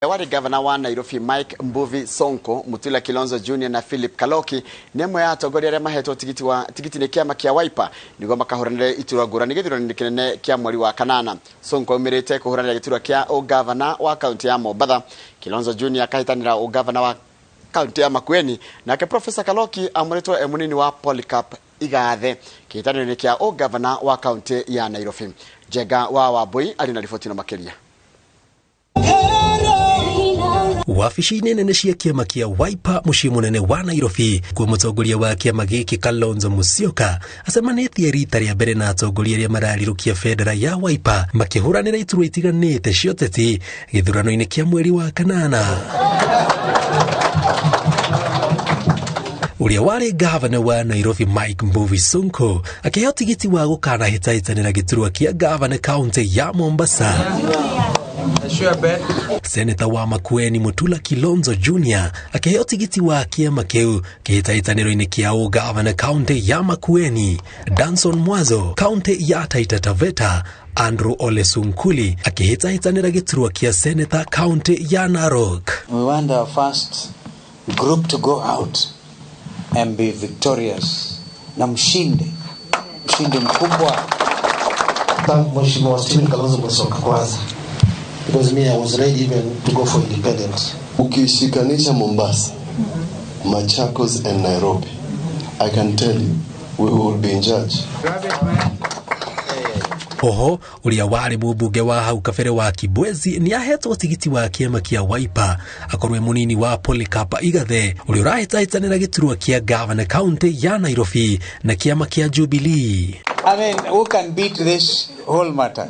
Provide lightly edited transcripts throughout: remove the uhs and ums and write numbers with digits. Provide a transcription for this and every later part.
wari governor wa Nairobi Mike Mbuvi Sonko, Mutula Kilonzo Jr na Philip Kaloki nemwe ya atongoria aria mahetwo tigiti ni kiama kia Wiper nigo makahuranire iturwa ngurani githurano kinene kia mweri wa kanana. Sonko umirite kuhuranira giturwa kia governor wa county ya Mombasa. Kilonzo Jr akahitanira governor wa county ya Makueni, nake Professor Kaloki amuretwo emunini wa Polycarp Igathe kihitaniro kia governor wa county ya Nairobi. Jega wa Wabui alina ripoti na makeria. Wafici nene cia kiama kia Wiper mucii munene wa Nairobi kwa mutongoria wa kiama giki Kalonzo Musyoka acemanitie rita ria mbere na atongoria aria mararirukia federa ya Wiper makihuranira iturwa itiganite cia ũteti githurano-ini kia mweri wa kanana. Uria wari governor wa Nairobi Mike Mbuvi Sonko akiheo tigiti wa gukana hitahitanira giturwa kia governor county ya Mombasa. Senator wa Makueni Mutula Kilonzo Jr akiheo tigiti wa kiama kiu kihitahitaniro-ini kia governor county ya Makueni. Danson Mwazo county ya Taita Taveta. Andrew Ole Sunkuli akihitahitanira giturwa kia senator county ya Narok. We want our first group to go out and be victorious. Na mshinde mkubwa. Thank Mheshimiwa Stephen Kalonzo Musyoka kwanza. Because me, I was ready even to go for independence. Ukishikanisha Mombasa, Machakos and Nairobi, I can tell you, we will be in charge. Oho, uria wari mubunge wa hau kabere wa Kibwezi ni ahetwo tigiti wa kiama kia Wiper akorwe munini wa Polycarp Igathe uria urahitahitanira giturwa kia governor county ya Nairobi na kiama kia Jubilee. I mean, who can beat this whole matter?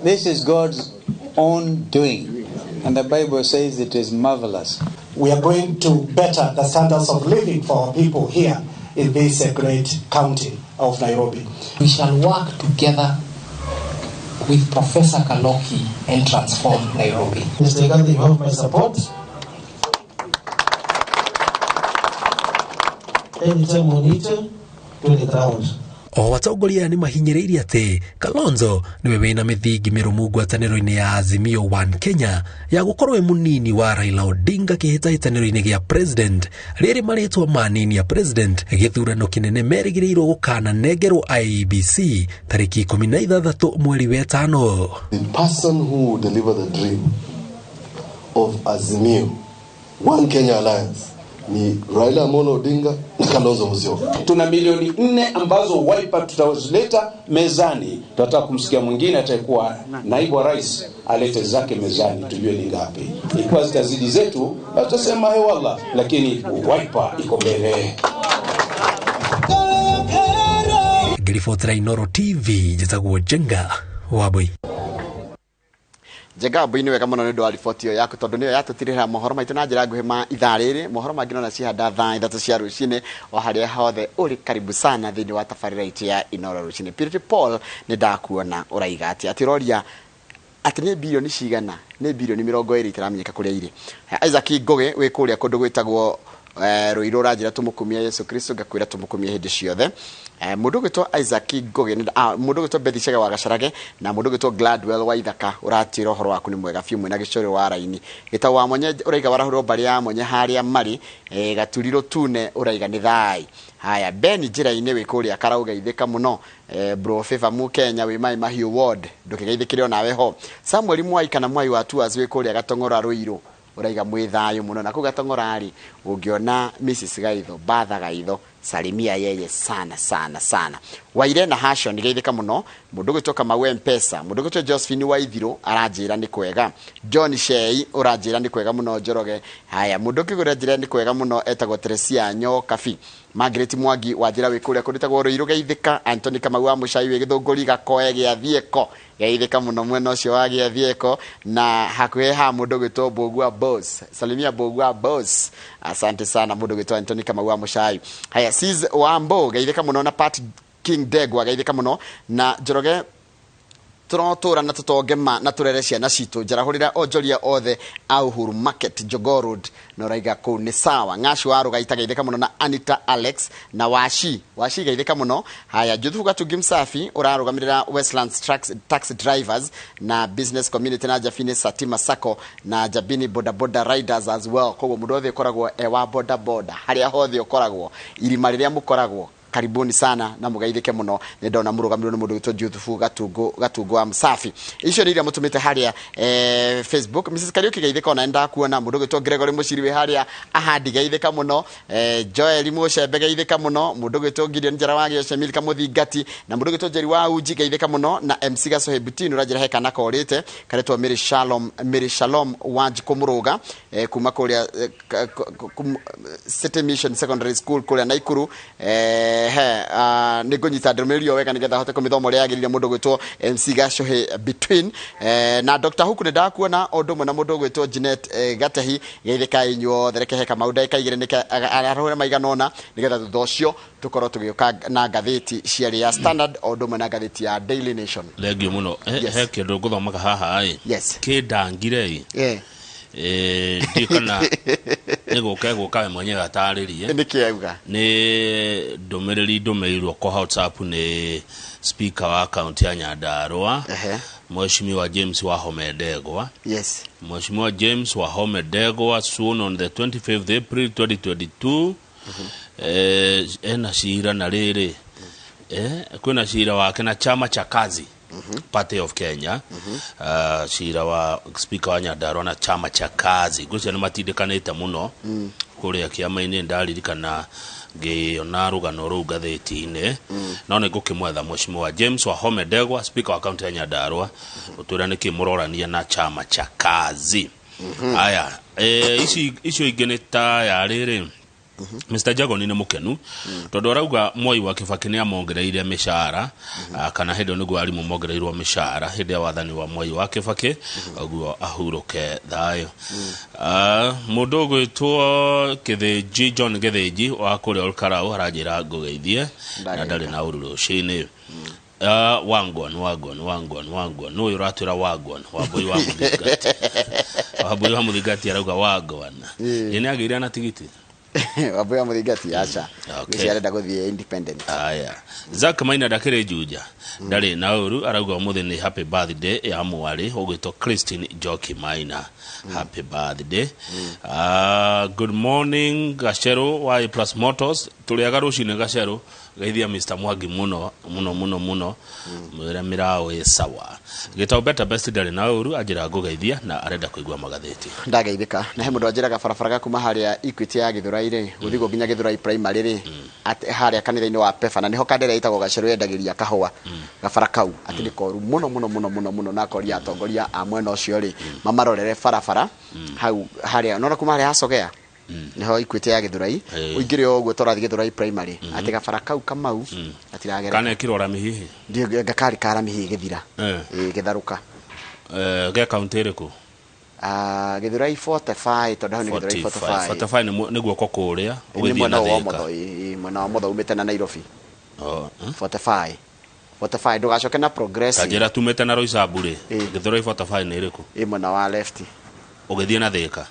This is God's own doing, and the Bible says it is marvelous. We are going to better the standards of living for our people here in this great county of Nairobi. We shall work together with Professor Kaloki and transform Nairobi. Mr. Igathe, you have my support. Anytime we need to the ground. O watongoria ni mahinyiririe ati Kalonzo niwe wina mithingi mirumu ngwataniro-ini ya Azimio One Kenya ya gukorwo munini wa Raila Odinga kihitahitaniro-ini gia president riri maritwa manini ya president githurano kinene merigireirwo gukana nengerwo IEBC tariki 16 mweri wa gatano. The person who will deliver the dream of Azimio One Kenya Alliance ni Raila Amolo Odinga na Kalonzo Musyoka. Tuna milioni 4 ambazo Wiper tutazileta mezani. Tunataka kumsikia mwingine atakuwa naibu wa rais alete zake mezani tujue ni ngapi. Ikiwa zitazidi zetu tutasema he wallah, lakini Wiper iko mbele. Grifotra Inoro TV jitagwo Jenga Wabui. Jega Wabui niwe kama ndo alifotio yako tondu niyo yatutirira mohoro maitu na njira nguhe ma ithariri mohoro mangino na cihanda thaa 3 cia rucine o haria hothe uri karibu sana thini wa tafarira itu ya Inoro rucine. Purity Paul ni ndakuona uraiga ati roria ati ni bilioni cigana ni bilioni 20 itaramenyeka kuria iri. Isaac Ngoge we kuria kundu gwitagwo Ruiro rajira tumukumia Yesu Kristo gakwira tumukumia hindi ciothe. Mundu gitwa Isaac Ngoge mundu gitwa Bethishaga wa Gacarage na mundu gitwa Gladwell wa Ithaka uratira horo waku ni mwega fiu mwina gicoro wa raini gita wa monye uraiga warahuro bari ya monye haria mari gaturiro tune uraiga ni thai. Haya Ben njira-ini we kuria karauga ithika muno bro Favor mu Kenya we mai mahiu ward ndukigeithikire nawe ho. Samuel Mwai kana Mwai wa Tuas we kuria Gatongora Ruiro uraiga mwithayo muno na kugatongorari ungiona Mrs Gaitho batha Gaitho salimia yeye sana. Waire na Hasho nigeithika muno mundu gitoka mawe Mpesa mundu gitwa Josephine Waithiro arajira ni kwega. John Shei urajira ni kwega muno Njoroge. Haya mundu kigura jira ni kwega muno etagwo Teresia Nyo Kafi. Margaret Mwangi wajira wikuria kunditagwo Ruiro geithika. Anthony Kamau wa Muchai we githunguri gakoe gia Thieko geithika muno mwena ucio wa gia Thieko na hakuhe ha mundu gitwa Bogua Boss salimia Bogua Boss. Asante sana mundu gitwa Anthony Kamau wa Muchai. Haya Sis Wambo geithika muno na Pat King Degwa geithika muno na Njoroge turotura na tutongema na turere ciana citu njarahurira onjoria othe au Uhuru Market Jogoo Road no raiga ku ni sawa ngashu waruga itageitheka muno na Anita Alex na washi geitheka muno haya juthuga tugi msafi urarugamirira Westlands taxi drivers na business community na Jafine Satima Sacco na Jabini boda riders as well koguo mundu othe koragwo ewa boda haria hothe ukoragwo irima riria mukoragwo karibuni sana na mugaithike muno ne ndona murugamirwo ni mundu witwa Juthufu gatungu wa msafi icio ni iria mutumite haria Facebook Mrs Kariuki gaithika ona enda kuona mundu witwa Gregory Mushiriwe haria ahandi gaithika muno Joel Mushebe gaithika muno mundu witwa Gideon Njarawagi Shemil Kamuthingati na mundu witwa Jeri wa Uji gaithika muno na MC Gasohe Butini urajira heka nakorite karetwa Mary Shalom Wanji Kumuruga kuma kuria City Mission Secondary School kuria Naikuru niko nyita ndũmĩrĩri wega nigetha hote kumithoma ria yagirire mundu gwitwo MC Gacohe between na Dr. Huku ne ndakuona undu mwe na mundu gwitwo Janet Gatehi geithika inyo thereke heka maunda kaigire nika arahura maiganona nigetha thutha ucio tukorwo tugioka na gatheti ciari ya Standard undu mwe na gatheti ya Daily Nation legio muno he kindu nguthomaga haha yes kidangire ndikana guka mwenyewe ataririe nikiauga ni ndumirirwo kwa WhatsApp ni speaker wa county ya Nyandarua Mheshimiwa James Wahome Ndegwa yes Mheshimiwa James Wahome Ndegwa soon on the 25th April 2022 ena shira na riri kuna shira wake na chama cha kazi Party of Kenya shira wa speaker wa Nyandarua na chama cha kazi gucia ni matindikanite muno kuria kiama-ini ndaririkana ngiona rugano ru gatheti-ini no ni ngukimwetha Mheshimiwa James Wahome Ndegwa speaker wa county ya Nyandarua utwira ni kimurorania na chama cha kazi aya icio ingĩ nĩ ta ya rĩrĩ Mr. Jago ni mukenu tondu arauga Moi wa Kibaki ni amongereire mishara kana hendo niguo ari mumongereirwo mishara hindi ya wathani wa Moi wa Kibaki oguo ahuruke thayo mundu gwitwo Githĩnji John Githĩnji wa kuria Olkarau arajira ngugeithie na ndari na ururu cini wangwan no uratira wangwan wabui wa muthigati arauga wangwan ni agire na tigiti wabuya muthigati acha niciarenda guthie independent aya Zak Maina dakire juja ndari na uru arauga muthi ni happy birthday ya mwari ogwito Christine Joki Maina happy birthday good morning Gashero wa Plus Motors tuliaga rucine Gashero gaithia Mr. Mwangi muno mwira mirao sawa gitao better best ndari na uru ajira gugeithia na arenda kuigwa magatheti ndageithika na he mundu ajiraga barabara kuma haria Equity ya Githurai guthigo ginya Githurai primary ati haria kanitha-ini wa Pefa na niho kandira itagwo Gacero yendagiria kahua gabara kau ati ni koru muno na kori atongoria a mwena ucio ri mamarorere barabara hau haria nona kuma haria hacogea niho Equity ya Githurai uingire ogwo torathi Githurai primary ati gabara kau kamau atiragera kana kirora mihihi ndio gakari kara mihihi githira githaruka ge county riku Githurai 45 tondu ni Githurai 45 niguo kokuria ugithia na thika mwena wa motho umete na Nairobi 45 ndugacoke na progress tajira tumete na Roysambu ri Githurai 45 ni riku mwena wa left ugithia na thika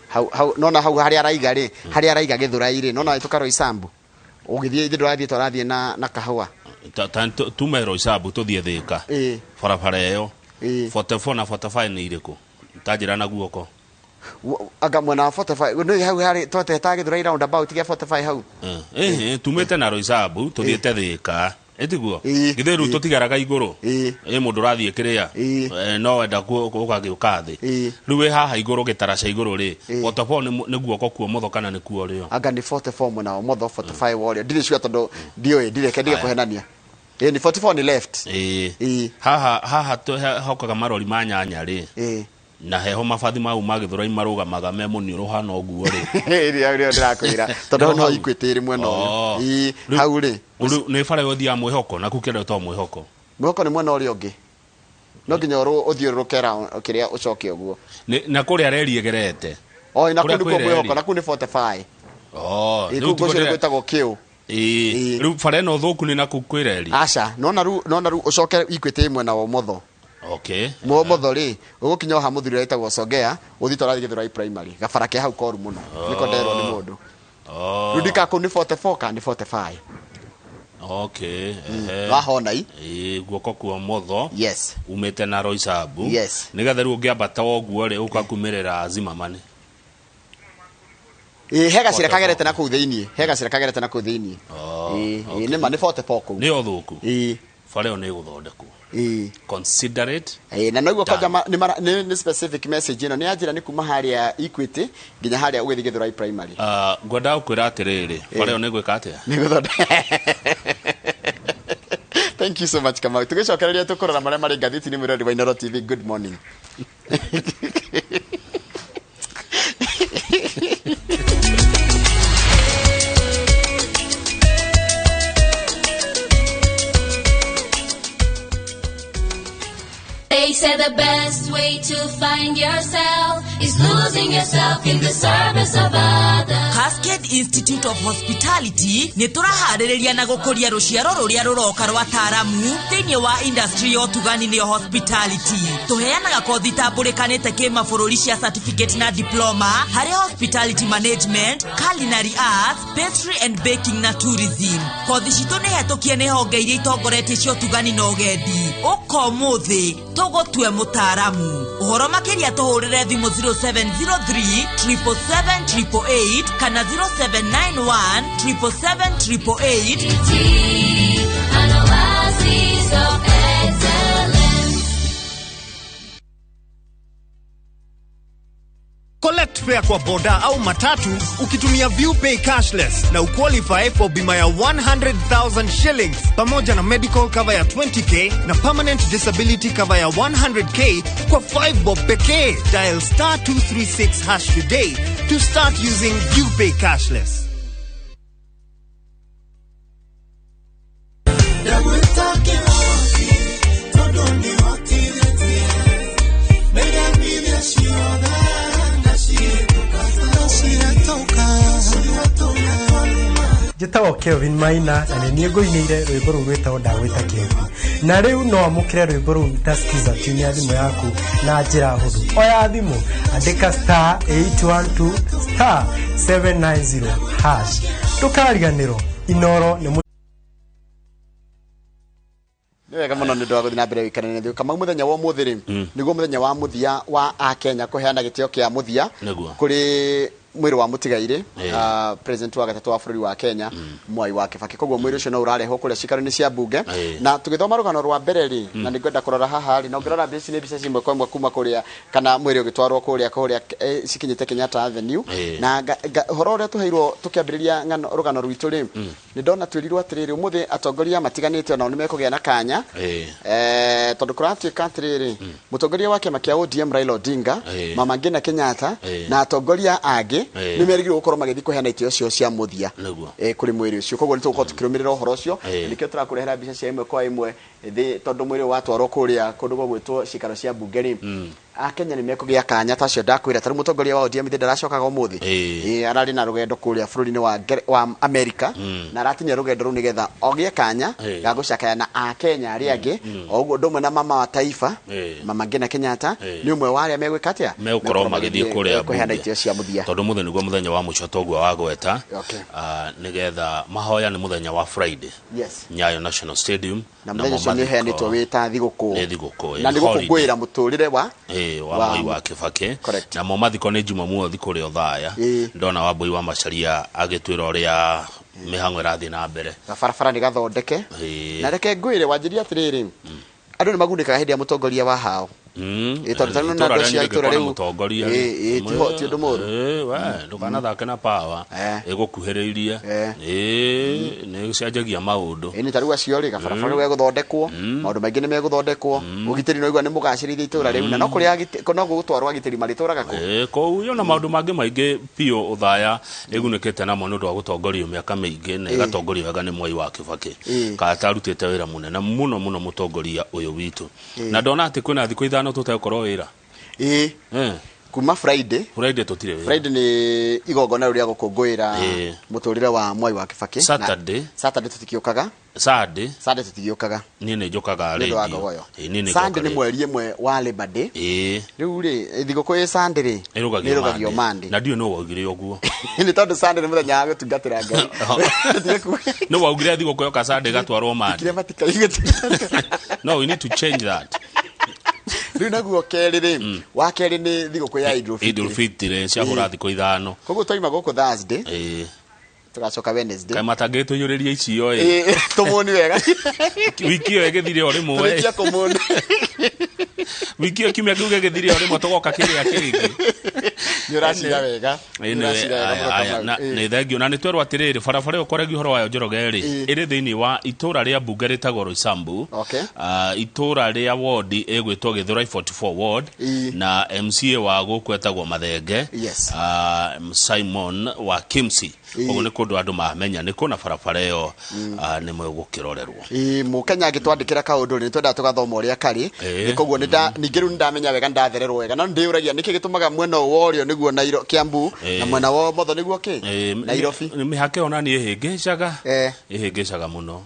hau nona hau haria araiga ri haria araiga Githurai ri nona ituka Roysambu ugithie ndurathie torathie na kahua tume Roysambu tuthie thika barabara iyo 44 na 45 ni iriku tajira na guoko aga mwena 45 no hau hari tote ta Githurai round about get 45 hau tumete na Roysambu tuthiete thika etiguo githeru tutigaraga iguru mundu rathie kiria no wenda kugagiuka thi riu haha iguru gitaraca iguru ri 44 ni guoko kuo motho kana ni kuo rio aga ni 44 mwena wa motho 45 worio ndire cio tondu ndioe ndireke kuhenania ni 44 ni left haha hokaga marori manyanya ri na heho mabathi mau magithurai marugamaga me muni ruhana oguo ri ria ndirakwira tondu no Equity ri mwena uyu hau ri ni fara yothia mwihoko na kukira to mwihoko ni mwena uri ungi no nginya uthiurukera kiria ucoke oguo na kuri areriegerete na kuni ko mwihoko na kuni 45 ni kugo gwetagwo kiu Riu fare no thuku ni nakukwireri. Aca nona ru ucoke Equity mwena wa motho. Okay. Motho ri ugukinya ha muthuri etagwo Songea uthi torathi Githurai primary gabara ke hau koru muno niko ndero ni mundu. Rudika ko ni 44 ka ni 45. Okay. Wahonai. Guoko kwa motho. Yes. Umete na Roysabu. Yes. Nigatha ru ngiambata oguo ri ukakumirira Zimamani. Hega cira kagerete na ku thiini. Hega cira kagerete na ku thiini. Ni ma ni 44 ku. Ni othuku. Fare one guthondekwo. Consider it. Na no kwanja ni specific message ino ni ajira ni kuma haria Equity nginya haria ugithi Githurai primary. Ngwenda ukwira atiriri fare one gwika atia. Ni guthonde. Thank you so much Kamau. Tugicokereria tukurora maria mari ngathiti ni Mwirori wa Inooro TV. Good morning. They say the best way to find yourself is losing yourself in the service of others. Cascade Institute of Hospitality ni turaharĩrĩria na gũkũria rũciaro rũrĩa rũroka rwa ataaramu thĩinĩ wa industry ya ũtugani nĩ hospitality. Tũheanaga kothi tambũrĩkanĩte kĩmabũrũri cia certificate na diploma harĩ hospitality management, culinary arts, pastry and baking na tourism. Kothi citũ nĩ hetũkie nĩ honge iria itongoretie cia ũtugani na ũgendi. Ũkomũthĩ tũgũtue mũtaaramu. Ũhoro makĩria tũhũrĩre thimũ 0703 777 888 kana 0791 777 888. An oasis of excellence. Collect fare kwa boda au matatu ukitumia ViewPay cashless na uqualify for bima ya 100,000 shillings pamoja na medical cover ya 20k na permanent disability cover ya 100k kwa 5 bob pekee. Dial *236# today to start using ViewPay cashless. Jitawo Kelvin Maina na nĩ ngũinĩire rwĩmbo rũu rwĩtagwo ndagwĩta Kelvin. Na rĩu no amũkĩre rwĩmbo rũu utaskiza chini ya thimũ yaku na njĩra hũthũ. Oya thimũ andĩka *812 *790#. Ndũkariganĩrwo Inooro nĩ wega muno ni ndwa guthi na mbere wikanene ndio kama muthenya wa muthiri niguo muthenya wa muthia wa Akenya kuheana gitio kia muthia kuri mwiri wa mutigaire president wa gatatu wa bũrũri wa Kenya Mwai wa Kibaki koguo mwiri ucio no urareho kuria cikaro-ini cia bunge na tugithoma rugano rwa mbere ri na ningwenda kurora haha ri no ngirora mbica ni mbica cimwe kwa kuma kuria kana mwiri ugitwarwo kuria cikinyite Kenyatta Avenue na horo uria tuheirwo tukiambiriria rugano rwitu ri ni ndona twirirwo atiriri umuthi atongoria matiganite ona nimekugia na kanya tondu kuratuika atiriri mutongoria wa kiama kia ODM Raila Odinga Mama Ngina Kenyatta na atongoria agi ni merigirwo gukorwo magithi kuheana itio cio cia muthia kuri mwiri ucio koguo ni tugukorwo tukirumirira uhoro ucio nikio turakurehera mbica cia imwe kwa imwe tondu mwiri watwarwo kuria kundu gwitwo cikaro cia bunge ri Akenya ni mekugia kanya tacio ndakwira tari mutongoria wa ODM ndaracokaga umuthi arari na rugendo kuria bũrũri-inĩ wa America na aratinia rugendo rũu nigetha ogie kanya ga gucakaya na Akenya aria angi oguo ndumwe na mama wa taifa Mama Ngina Kenyatta ni umwe wa aria megwika atia megukorwo magithii kuria kuheana itio cia muthia tondu muthenya niguo muthenya wa muco toguo wa gweta nigetha mahoya ni muthenya wa Friday Nyayo National Stadium na muthenya ucio ni heanitwo wita thiguku na ni gukungwira muturire wa Mwai wa Kibaki na mo mathiko ni Jumamothi kuria Othaya ndona wa Mbui wa Macharia agitwira uria mihango irathi na mbere barabara ni gathondeke na reke ngwire wanjiria atiriri andu ni magunikaga hindi ya mutongoria wa hao tondu na ndo cia itura riu mutongoria ti undu muru ndukana thake na power igukuhiriria ni cianjagia maundu ni tariu acio ri gabarabara we guthondekwo maundu maingi ni meguthondekwo ugitiri no igwa ni mugacirithia itura riu na no kuria no gutwarwa agitiri marituraga ko yo na maundu mangi maingi pio Uthaya igunikite na mundu wa gutongoria miaka mingi na igatongoria wega ni Mwai wa Kibaki ka tarutite wira munene muno mutongoria uyu witu na ndona ati kwina thiko ithano tutakorwo wira kuma Friday tutire Friday ni igogona ruria gukunguira muturire wa Mwai wa Kibaki. Saturday tutikiokaga Sunday tutigiokaga ni njokaga radio ni Sunday ni mweri imwe wa Labor Day riu ri thigũkũ ya Sunday ri irugagio Monday na ndio no waugire oguo ni tondu Sunday ni muthenya wa gutungatira Ngai no waugire thigũkũ yoka Sunday gatwarwo Monday no we need to change that riu naguo kerire wa keri ni thigũkũ ya Idul Fitr cia hura thikũ ithano koguo toima gũkũ Thursday tugacoka Wednesday kai matangĩtwo yũrĩria icio tumoni wega wiki yo egethire o rimwe tulikia kumoni wiki yo kimya kiuge gethire o rimwe togoka kiria kingi nyurashira wega na thengio na nitwerwo atiriri barabara ukoregi horo wayo njorogeri iri thiini wa itura ria bunge ritagwo Roysambu itura ria ward egwitwo Githurai 44 ward na MCA wa gukwetagwo Mathenge Simon wa Kimsi ogo ne kundu andu mamenya ni kuna barabara yo ni mwe gukirorerwo mukenya agitwandikira kaundu ni twenda tugathoma uria kari nikoguo ningiru ndamenya wega ndathererwo wega no ndiuragia niki gitumaga mwena worio niguo Nairobi Kiambu na mwena wo motho niguo ki Nairobi ni mihake ona ni ihingicaga muno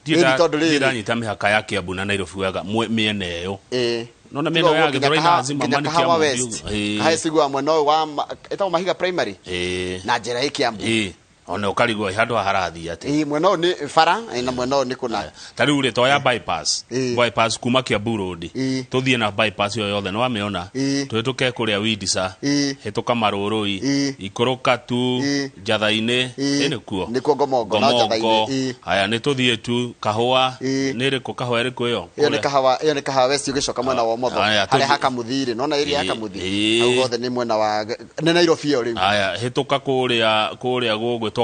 ndira nyita mihaka ya Kiambu na Nairobi wega miena yo nona meno ya Githurai na azima mani Kiambu haesigwa mwena wa etawo Mahiga primary na njera hiki Kiambu ona ukarigwo handu harathi ati mwena ni fara na mwena ni kuna tari ure toya bypass kuma Kiambu road tuthie na bypass yo yothe no ameona twituke kuria Widisa hituka Marurui ikuruka tu Jathaine nikuo ngomongo na Jathaine haya ni tuthie tu Kahua niriko Kahua riko yo iyo ni Kahua west ugicoka mwena wa motho hari haka muthiri nona area haka muthiri au gothe ni mwena wa ni Nairobi yo riu haya hituka kuria gugwe toka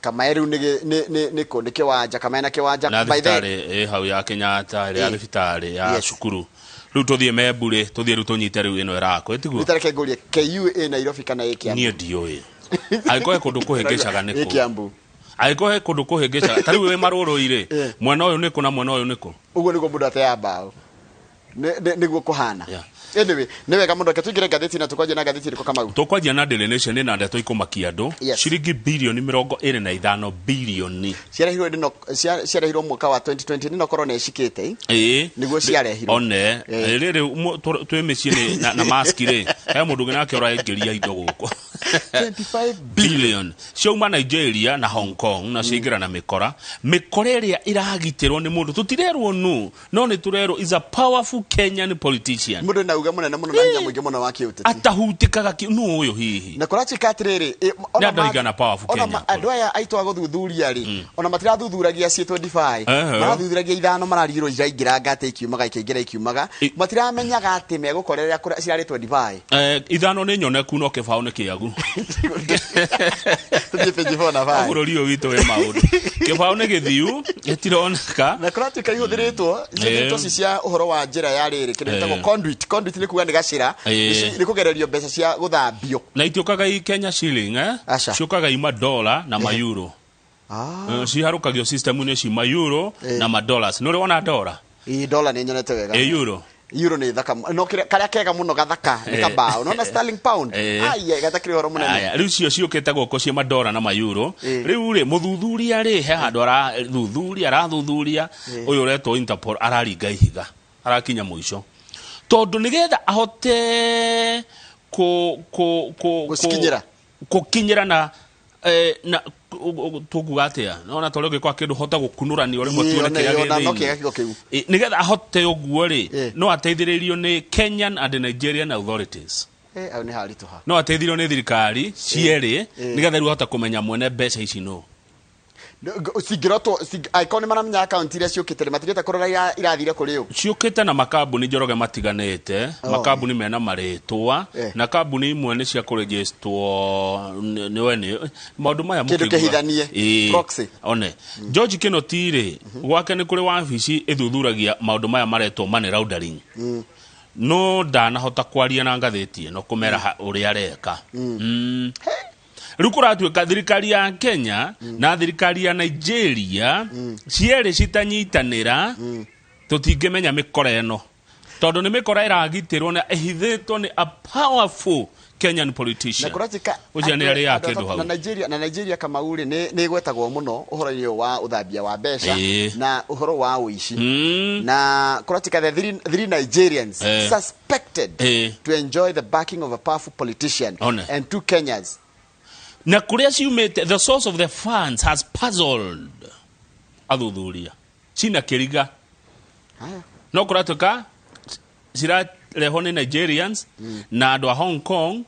Kamae riu ni kiwanja Kamae na kiwanja by the hau ya Kenyatta ya thibitari ya cukuru riu tuthie Membure tuthie riu tunyite riu ino irako etiguo itareke ngurie KU Nairobi kana Kiambu nie ndioi aikoe kundu kuhingicaga niko Kiambu aikoe kundu kuhingicaga tari we Marurui mwena uyu niko na mwena uyu niko uguo niko mundu ateyambao niguo kuhana anyway niwega mundu akatwigire gatheti na tukwaje na gatheti riko kama tukwaje na Daily Nation na ndeto ikumakia andu shiringi bilioni 25 bilioni ciarehirwo mwaka wa 2020 nino korona icikite niguo ciarehirwo one riri twemicini na mask ri he mundu ngina akiora ingiria indo guko 25 billion ciauma Nigeria na Hong Kong na ciingira na mikora iria iragitirwo ni mundu tutirerwo no ni turerwo is a powerful Kenyan politician mundu na uga munene muno na nya mwingi muno wa kiuteti atahutikaga uyu hihi na kurachika atiriri ona ndaigana powerful Kenya ona andu aya aitwa guthuthuria ri ona matirathuthuragia C25 marathuthuragia ithano mararigirwo iraingira ngate ikiumaga matiramenyaga ati megukorera cirari 25 ithano ni nyoneku no kibao ni kiagu tujifejivona vai bururi uyu witu we maundu kibao ni githiu gitironeka na kurachika ihuthiritwo cia uhoro wa njira ya riri kinetagwo conduit ni kuga ni gacira ni kugererio mbeca cia guthambio na itiokaga i Kenya shilling ciokaga i $, na ma euro ciharukagio system ni ci ma euro na ma dollars no riona $. $. Ni nyonete wega euro ni thaka no karia kega muno gathaka ni kabao no na sterling pound ai gathakiri horo munene aya riu cio ciukite goko cia $, na ma euro riu ri muthuthuria ri he handu arathuthuria uyu reto Interpol araringa ihiga arakinya muico tondu nigetha ahote kukinyira na tugugatia nona tole gikwa kindu hota gukunurani ore motio ne nigetha ahote uguo ri no ateithiririo ni Kenyan and Nigerian authorities au ni harituha no ateithiririo ni thirikari cieri nigetha riu hota kumenya mwene mbeca ici no sigiroto icon manamenya account iria ciukite matigeta korora irathire kuri u ciukite na makambuni njoroge matiganete makambuni mena maritwa na kambuni imwe ni cia kurejistwo ni maundu maya mukihithanie proxy one George Kinotire gwake ni kuri wabici ithuthuragia maundu maya maretwo money laundering no ndanahota kwaria na ngatheti no kumera uria areka rukuratuika thirikari ya Kenya na thirikari ya Nigeria ciere citanyitanira tutingimenya mikora eno tondu ni mikora iragitirwo na ehithitwo ni a powerful Kenyan politician. Na kuratika uja ni ari yake ndo hau. Na Nigeria kama uri ni gwetagwo muno uhoro-ini wa uthambia wa mbeca na uhoro wa uici. Na kuratika the three Nigerians suspected to enjoy the backing of a powerful politician and 2 Kenyans. Na kuria ciumite, the source of the funds has puzzled athuthuria sina kiriga no kuratuka sira leho ni Nigerians na andu a Hong Kong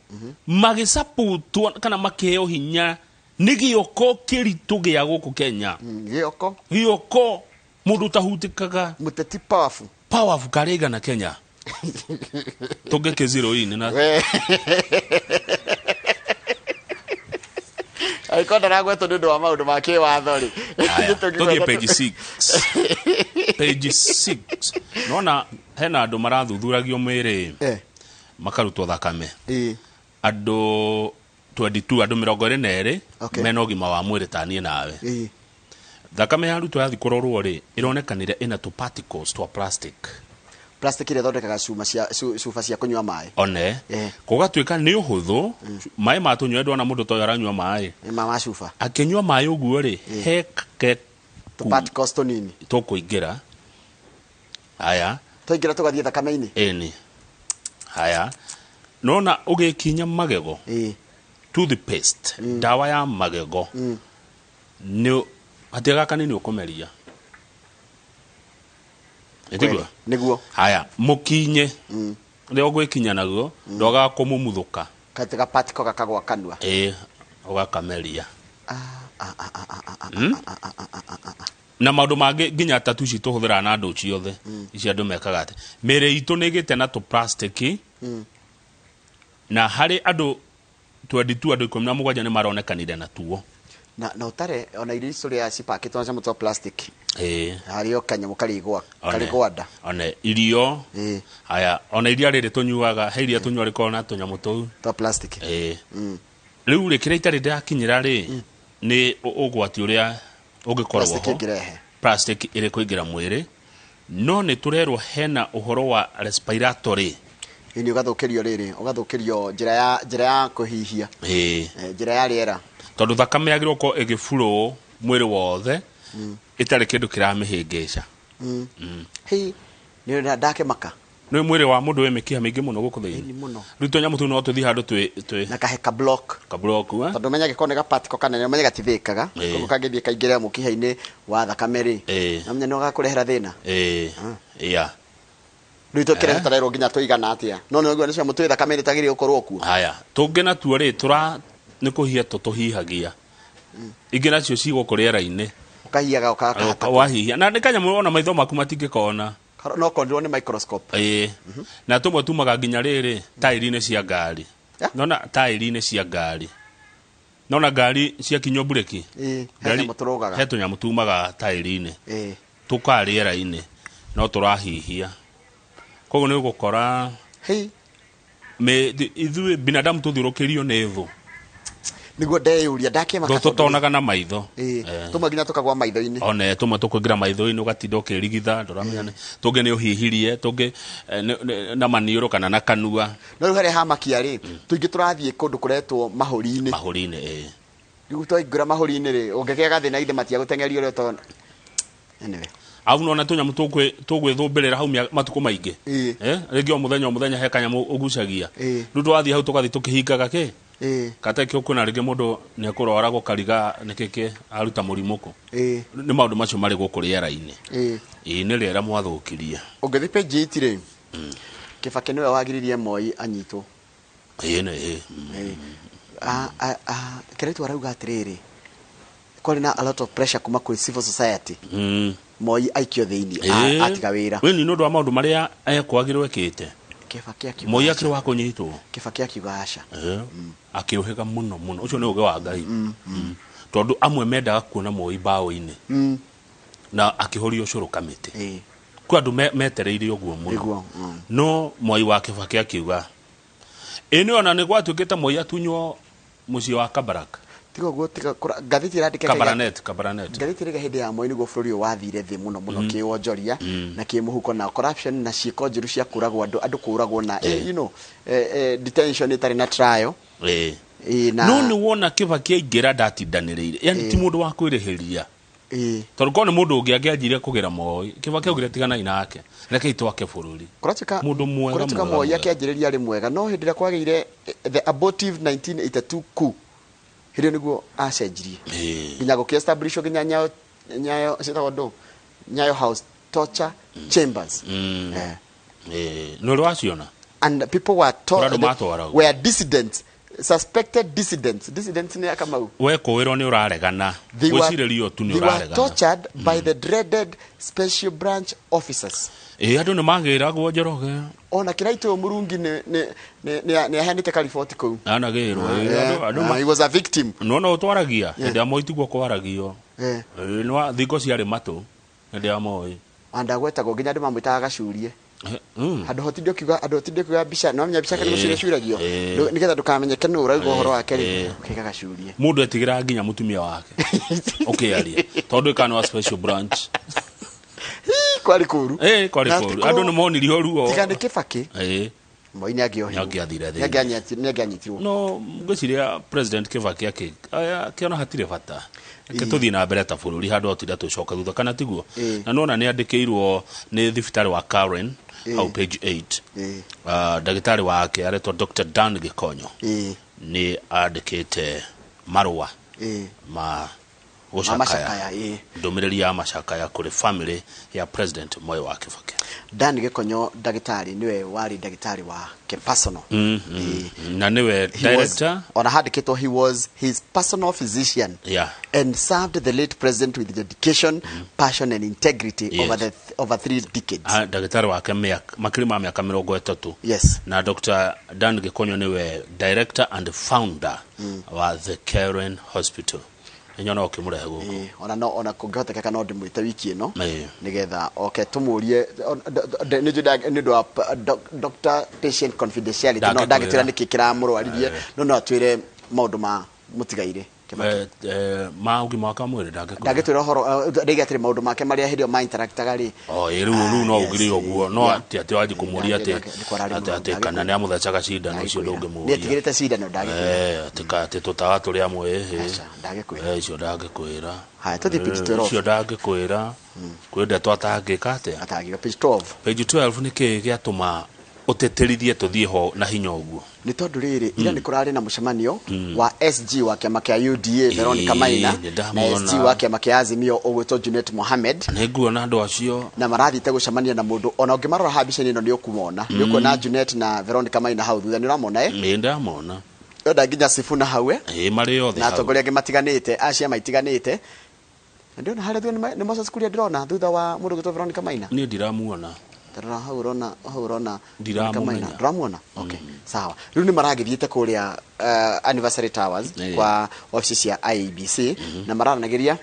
magisaputwo kana makeo hinya ni gioko kiritu gia guku Kenya. Gioko mundu tahutikaga muteti powerful kariga na Kenya tugeke 0 in na ai konda na gweto ndu wa maundu make watho ri tugie page 6 page 6 nona hena andu marathuthuragio mwiri makarutwo thakame andu 22 andu 22 mena ugima wa mwiri tanie nawe thakame ya rutwo yathi kurorwo ri ironekanire ina to particles to a plastic ile thondekaga cuba cia kunywa mai one kugatuika ni uhuthu mai matunywa ndona mundu toyo aranywa mai mama cuba akinywa mai uguo ri heke to particles to nini to kuingira haya toingira tugathie thakame-ini eni haya nona ugikinya magego toothpaste dawa ya magego ni atiga kanini ukumeria etigwa niguo haya mukinye ndio gwikinya naguo ndoga kumumuthuka katika particle kakagwa kanua ugakameria na maundu mangi nginya tatu ci tuhuthira na andu ciothe ici andu mekaga ati mere itu nigite na to plastic na hari andu 22 andu 17 ni maronekanire na tuo na utare ona irio istoria cipakitwo na muto plastic hario kanyamu karigwa nda one irio haya ona iria riri tunyuaga he iria tunyua riko na tunyamu tu to plastic riu rikira itari ndakinyira ri ni ugwati uria ugikorwo plastic iri kuingira mwiri no ni turerwo hena uhoro wa respiratory ini ugathukirio njira ya kuhihia njira ya riera tondu thakame yagirwo ko igiflow mwiri wothe itari kindu kiramihingica hi ni ndake maka no mwiri wa mundu we mikiha mingi muno guku thiini rito nyamu tu no tuthi handu twi na ka block tondu menya gikone ga particle kanene menya gatithikaga koguo kangithie kaingire mukiha-ini wa thakame ri na menya no gakurehera thina rito kire tarero nginya tuigana atia no no ni cia mutu thakame ri tagiri ukorwo ku haya tungena tuo ri tura ni kuhia tuhihagia ingi nacio cigo kuriera-ini ukahiaga wahihia na ndikanyamu ona maitho maku matingikona no kondirwo ni microscope na tumwe tumaga nginya riri tairi-ini cia ngari nona tairi-ini cia ngari nona ngari cia kinyo bureki he tunyamu tumaga tairi-ini tukariera-ini no turahihia koguo ni gukora ithuĩ binadamu tuthiũrũkĩrio nĩ thũ niguo ndeyuria ndakĩmaka tutonaga na maitho tumwe nginya tukagwa maitho-inĩ one tumwe tukwĩngira maitho-inĩ ũgatinda ũkĩrigitha ndũramenya tũngĩ nĩ ũhihirie tũngĩ na maniũrũ kana na kanua no rĩu harĩa hamakia rĩ tũingĩ tũrathiĩ kũndũ kũretwo mahũri-inĩ rĩu twaingĩra mahũri-inĩ rĩ ũngĩkĩaga thĩna ithe matiagũteng'eria ũrĩa ũtona anyway au nona tunyamu tugwithumbirira haumia matuko maingi rĩngĩ o mũthenya he kanyamu ũgucagia rĩu twathi hau tugathi tukihingaga ki kata kĩo kwĩna rĩngĩ mũndũ nĩ ekũrwara gũkariga nĩkĩkĩ aruta mũrimũkũ nĩ maũndũ macio marĩ gũkũ rĩera-inĩ nĩ rĩera mwathũkirie ũngĩthi page 8 rĩ Kibaki nĩwe wagiririe Moi anyitwo Keretu arauga atirĩrĩ kwarĩ na a lot of pressure kuma kũrĩ civil society Moi aikio thĩinĩ atiga wĩra we ni nĩ ũndũ wa maũndũ marĩa ekwagĩrwo ekĩte Moi akĩrĩ wa kũnyitwo Kibaki akiuga aca akĩũhĩga mũno ũcio nĩ ũũgĩ wa Ngai tondũ amwe mendaga kuona Moi mbaũ-inĩ na akĩhoria ũcũrũ kamĩtĩ kwĩ andũ metereire ũguo mũno no Moi wa Kibaki akiuga ĩnĩ ona nĩ gwatuĩkĩte Moi atunywo mũciĩ wa Kabarak tigo gutika gathiti irandike Kabarnet gathiti riga hindi ya moini go bũrũri wathire thĩ mũno kĩwonjoria na kĩmuhuko na corruption na ciĩko njũru cia kũragwo andũ kũragwo na detention itarĩ na trial no nĩ wona Kibaki aingĩra ndatindanĩrĩire yani ti mũndũ wa kwĩrĩhĩria tondũ ko nĩ mũndũ ũngĩ angĩanjire kũgera Moi Kibaki augire tiganai nake reke itwake bũrũri mũndũ mwega Moi akĩanjĩrĩria arĩ mwega no hĩndĩ ĩrĩa kwagĩire the abortive 1982 coup hĩndĩ nĩguo acenjirie nginya gũkĩestablishwo nginya nyayo citagwo Nyayo House torture chambers no rwaciona and people were dissidents, suspected dissidents ni akamau we kũwĩrwo nĩ ũraregana gwĩcirĩrio tu nĩ ũraregana they were tortured by the dreaded special branch officers andũ nĩ magĩragwo Njoroge ona kĩraitũ Murungi nĩ aheanĩte kariboti kũu anagĩrwo he was a victim no ũtwaragia hĩndĩ ya Moi tiguo kwaragio nĩ thingo ciarĩ matũ hĩndĩ ya Moi andagwetagwo nginya andũ mamwĩtaga gacurie andũ hotinde kiuga mbica no menya mbica kana gũciragio nĩgetha ndũkamenyeke nũ ũrauga ũhoro wake rĩ ũkĩga gacurie mũndũ etigĩra nginya mũtumia wake ũkĩaria tondũ ĩkana wa special branch kwari kũru andũ nĩ monirio ruo tiga nĩ Kibaki Moi nĩ angĩanyitirwo no ngwĩciria president Kibaki akĩona hatirĩ bata reke tũthiĩ na mbere ta bũrũri handũ tũtinda tũcoka thutha kana tiguo na nona nĩ andĩkĩirwo nĩ thibitarĩ wa Karen hau page 8 ndagĩtarĩ wake aretwo Dr. Dan Gĩkonyo nĩ andĩkĩte marũa ma gũcakaya ndũmĩrĩri ya macakaya kũrĩ family ya president Moi wa Kibaki. Dan Gĩkonyo ndagĩtarĩ niwe wari ndagĩtarĩ wa personal na niwe director ona handĩkĩtwo he was his personal physician and served the late president with dedication passion and integrity over 3 decades. Ndagĩtarĩ wake makĩrĩ ma mĩaka 30 na Dr. Dan Gĩkonyo niwe director and founder wa the Karen Hospital nyona okimũrehe gũkũ ona kũngĩhoteka no ndĩmwĩte wiki ĩno nĩgetha tũmũrie nĩ ũndũ wa doctor patient confidentiality no ndagĩtwĩra nĩkĩ kĩramũrwaririe no atwĩre maũndũ ma mũtigaire ma ũgima wa mwĩrĩ ndagĩtwĩra ũhoro ndĩgĩ atĩrĩ maũndũ make marĩa hĩndĩ ma interactaga rĩ rĩu no ũgire ũguo no atĩ wanjĩ kũmũria atĩ kana nĩ amũthecaga cindano icio ndũngĩmũria nĩetigĩrĩte cindano ndagĩkwĩra atĩ tũtawa tũrĩa amwe icio ndangĩkwĩra icio ndangĩkwĩra kwĩnda twatangĩka atĩa page 12 nĩkĩ gĩatũma ũteterithie tũthiĩ ho na hinya ũguo nĩ tondũ rĩrĩ ira nĩ kũrarĩ na mũcemanio wa SG wa kĩama kĩa UDA Veronica Maina na SG wa kĩama kĩa Azimio ũgwĩtwo Junet Mohamed nĩ nguona andũ acio na marathite gũcemania na mũndũ ona ũngĩmarora ha mbica ĩno nĩ ũkumona nĩ ũkuona Junet na Veronica Maina hau thutha nĩ ũramona nĩ ndamona nda nginya Sifuna hawe marĩ othe na atongoria angĩ matiganĩte acia maitiganĩte ndĩrona harĩa nĩ Moses Kuria ndĩrona thutha wa mũndũ ũgwĩtwo Veronica Maina niĩ ndiramuona tarora hau rona ndiramuona okay sawa rĩu nĩ maragĩthiĩte kũrĩa anniversary towers kwa office cia IEBC na maranagĩria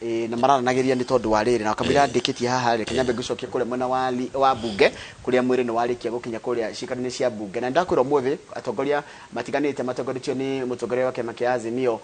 nĩ tondũ wa rĩrĩ na kamira ndĩkĩtie haha rĩ Kanyambe ngũcokia kũrĩa mwena wa bunge kũrĩa mwĩrĩ nĩ warĩkia gũkinya kũrĩa cikaro-inĩ cia bunge na ndakwĩrwo mũthĩ atongoria matiganĩte matongorĩtio nĩ mũtongoria wa kĩama kĩa Azimio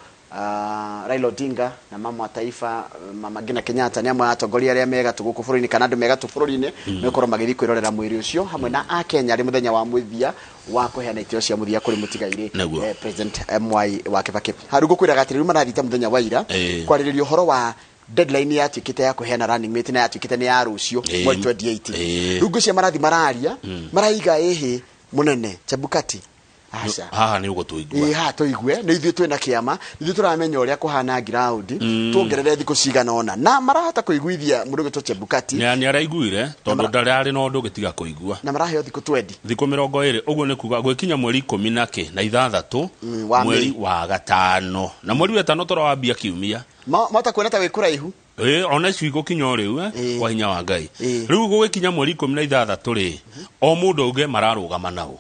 Raila Odinga na mama wa taifa Mama Ngina Kenyatta nĩ amwe atongoria arĩa mega tu gũkũ bũrũri-inĩ kana andũ mega tu bũrũri-inĩ nĩgũkorwo magĩthiĩ kwĩrorera mwĩrĩ ũcio hamwe na Akenya arĩ mũthenya wa mũthia wa kũheana itĩo cia mũthia kũrĩ mũtigairĩ president Mwai wa Kibaki harũ gũkwĩraga atĩ rĩu marathita mũthenya wa ira kwarĩrĩria ũhoro wa deadline ya tuĩkĩte ya kũheana running mate na ya tuĩkĩte nĩ ya rũciũ mweri 28 rĩu ngũcia marathi mararia maraiga mũnene Chebukati haha nĩ ũgũtũigua haha tũigue nĩ ithuĩ twĩna kĩama ithuĩ tũramenya ũrĩa kũhana ground tuongerere thikũ cigana ona na marahota kũiguithia mũndũ ũgwĩtwo Chebukati nĩ araiguire tondũ ndararĩ na ũndũ ũgĩtiga kũigua na maraheo thikũ 20 thikũ 20 ũguo nĩ kuga gwĩkinya mweri 16 mweri wa gatano na mweri wa gatano tũrawambia kiumia mata kuona ta wĩ kũraihu ona icio igũkinya rĩu kwa hinya wa Ngai rĩu gũgĩkinya mweri 16 rĩ o mũndũ ũngĩ mararũgama nao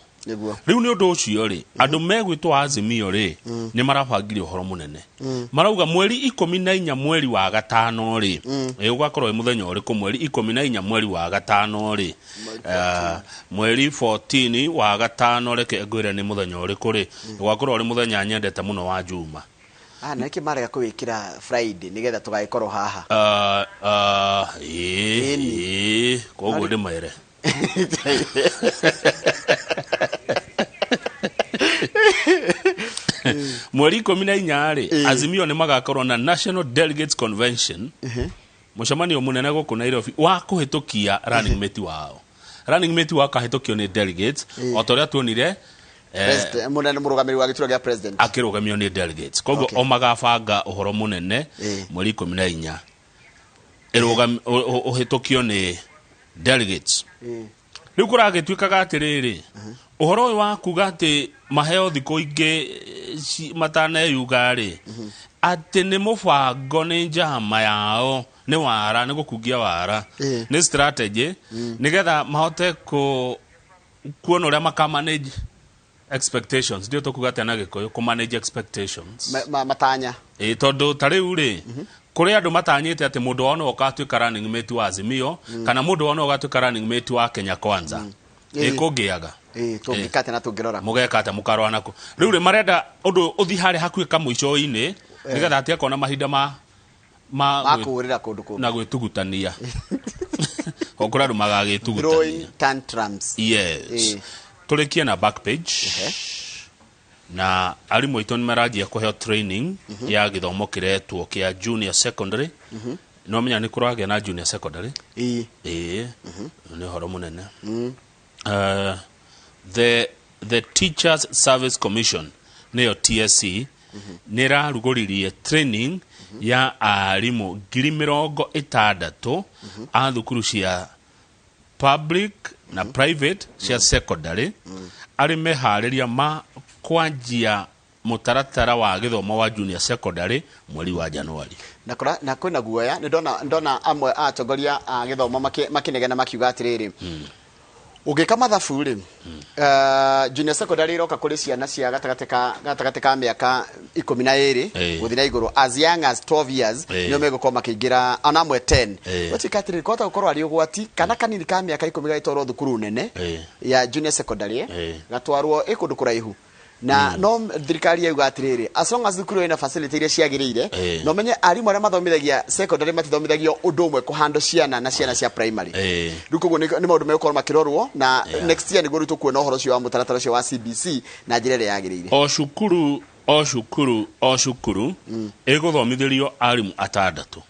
riu ni undu ucio ri andu megwitwa Azimio ri ni marabangire uhoro munene marauga mweri 14 mweri wa gatano ri ugakorwo wi muthenya uriku mweri 14 mweri wa gatano ri mweri 14 wa gatano reke ngwire ni muthenya uriku ri ugakorwo ri muthenya nyendete muno wa juma na iki marega kuwikira Friday nigetha tugaikorwo haha koguo ndi mere mweri 14 ri Azimio ni magakorwo na National Delegates Convention mucemanio munene guku Nairobi wa kuhitukia running mate wao kahitukio ni delegates otoria tuonire munene murugamiri wa gituro gya president akirugamio ni delegates koguo o magabanga uhoro munene mweri 14 uhitukio ni delegates riu kuragituikaga atiriri uhoro wa kuga ati maheo thiko ingi mataneyuga ri ati ni mubango ni njama yao ni wara ni gukungia wara ni strategy nigetha mahote kuona uria makamanage expectations ndio tukuga ati na gikoyo ku manage expectations matanya tondu tariu ri kuri andu matanyite ati mundu ono okatuika running mate wa Azimio kana mundu ono okatuika running mate wa Kenya Kwanza ikungiaga tungikate na tungirora mugekate mukarwa nako riu ri marenda undu uthi hari hakuhi kamwico-ini nigetha ati akona mahinda makurira kundu na gwitugutania okura andu magagitugutania throwing tantrums yes tulikie na back page na alimu itu ni marajia kuheo training ya githomo kiretwo kia junior secondary no menya ni kuragia na junior secondary ni horo munene the Teachers Service Commission neyo TSC nira rugoririe training ya alimu 60,000 a thukuru cia public na private cia secondary ari mehariria ma kwanjia mutaratara wa githomo wa junior secondary mweri wa Januari na kwina guoya ni ndona amwe atongoria a githomo makinegena makiuga atiriri ugika mathabu ri junior secondary roka kuri ciana cia gatagati ka miaka 12 guthina iguru as young as 12 years no megukoma makingira anamwe 10 watikatiri kota gukorwo ari ugwati kana kanini ka miaka 10 gaitoro thukuru nene ya junior secondary gatwarwo ikundu kuraihu na no thirikari yuga atiriri as long as thukuru ina facility iria ciagirire no menye arimu aria mathomithagia secondary matithomithagio undu umwe kuhando ciana na ciana cia primary rukugo ni maundu megukoro makirorwo na next year ni guru tukuona uhoro cio wa mutaratara cio wa CBC na njira iria yagirire o cukuru iguthomithirio arimu atandatu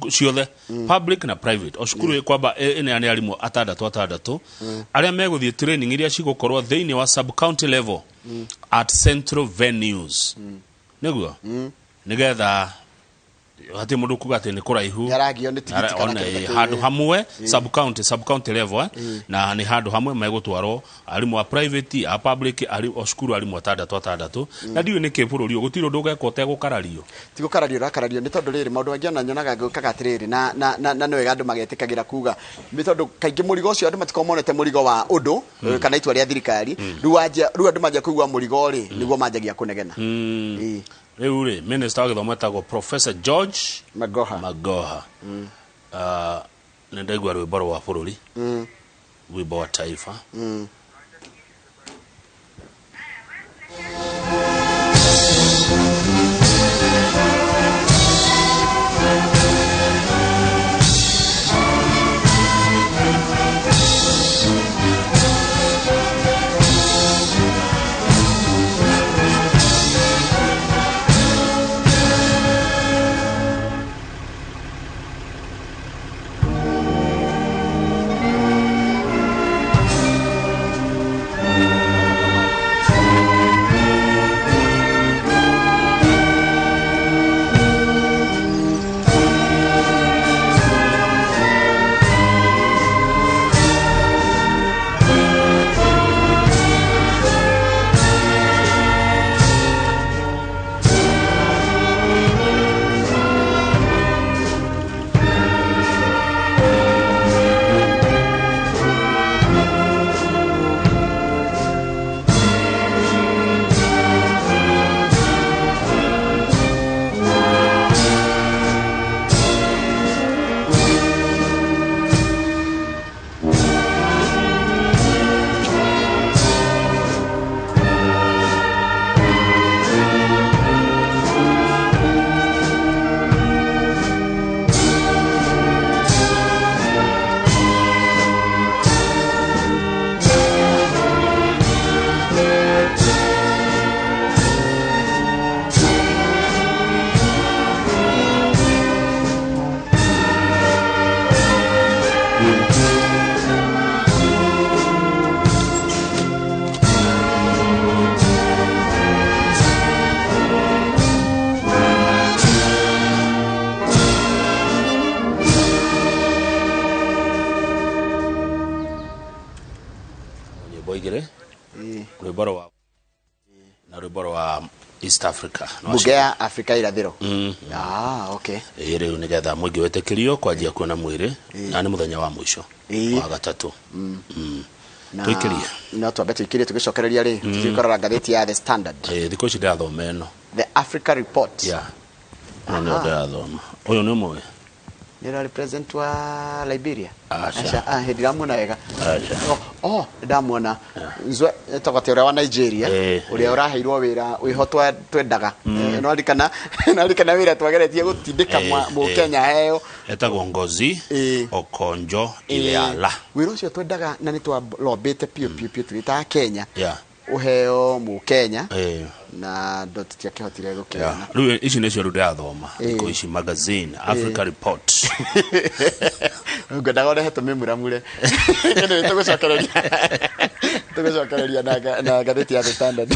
ciothe public na private o cukuru kwamba ene ni arimu atandatu aria meguthie training iria cigukorwo thiini wa sub county level at central venues niguo nigetha hati mundu kuga ati ni kuraihu yaragio ni tigiti kana handu hamwe sub county level na ni handu hamwe megutwarwo arimu wa private a public ari o cukuru arimu atandatu na ndiwe ni kibururi gutiro ndugeka utegukarario tigukarario rakarario ni tondu riri maundu angi nyonaga ngukaga atiriri na no wega andu magetikagira kuga ni tondu kaingi murigo ucio andu matikomonete murigo wa undu kana itwa ria thirikari ru andu manja kuigwa murigo ri niguo manjagia kunegena riu ri minister wa githomo etagwo Professor George Magoha nĩndaigua rwĩmbo rwa bũrũri rwĩmbo wa taifa na rwiboro wa East Africa Bugea Africa irathiro okay ire unigetha mwingi wetekirio kwa ajili ya kuona mwiri na ni muthenya wa mwisho wa gatatu tuikirie na twabete ikirie tugicokereria ri tugikorera ngatheti ya The Standard thiko ici ndathoma eno The Africa Report no ndathoma uyu ni umwe nira represent wa Liberia acha ndiramwona wega ndamwona nzwe tokate ura wa Nigeria uria uraheirwo wira wihotwa twendaga no alikana wira twageretie gutindika mu Kenya heo etagwo Ngozi Okonjo Iweala wira ucio twendaga na ni twa lobete pio twita Kenya uheo mu Kenya na dot tia kihotire gukena riu ici nicio ndathoma iko ici magazine Africa Report ngodaga ore heto memuramure ene tugucokereria na gatheti ya The Standard